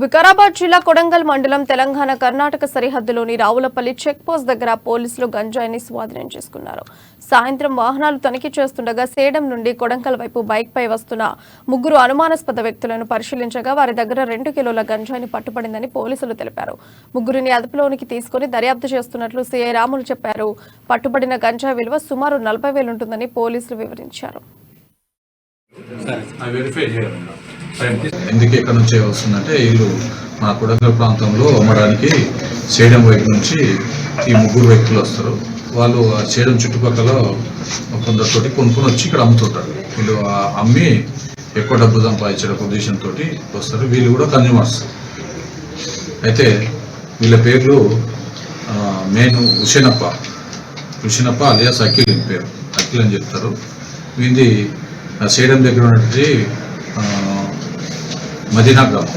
వికారాబాద్ జిల్లా కొడంగల్ మండలం Telangana Karnataka సరిహద్దులోని Ravulapalli check post దగ్గర పోలీసులు గంజాయిని స్వాధీనం చేసుకున్నారు. సాయంత్రం వాహనాలు తనిఖీ చేస్తుండగా సేడం నుండి కొడంగల్ వైపు బైక్ పై వస్తున్న ముగ్గురు అనుమానాస్పద వ్యక్తులను పరిశీలించగా వారి దగ్గర 2 కిలోల గంజాయిని పట్టుబడిందని పోలీసులు తెలిపారు. ముగ్గురిని అదుపులోనికి తీసుకుని దర్యాప్తు చేస్తున్నట్లు సీఐ రాములు చెప్పారు. పట్టుబడిన గంజాయి విలువ సుమారు 40,000 ఉంటుందని పోలీసులు వివరించారు. ఎందుకు ఎక్కడి నుంచి వస్తుందంటే వీళ్ళు మా కొడంగల్ ప్రాంతంలో అమ్మడానికి సేడం వైపు నుంచి ఈ ముగ్గురు వ్యక్తులు వస్తారు. వాళ్ళు సేడం చుట్టుపక్కల కొందరితోటి కొనుక్కొని వచ్చి ఇక్కడ అమ్ముతుంటారు. వీళ్ళు అమ్మి ఎక్కువ డబ్బు సంపాదించడం ఉద్దేశంతో వస్తారు. వీళ్ళు కూడా కన్జ్యూమర్స్. అయితే వీళ్ళ పేర్లు మెయిన్ హుషేనప్ప అలియాస్ అఖిల్ పేరు, అఖిల్ అని చెప్తారు. వీది సేడం దగ్గర ఉన్నటువంటి మదీనా గ్రామం.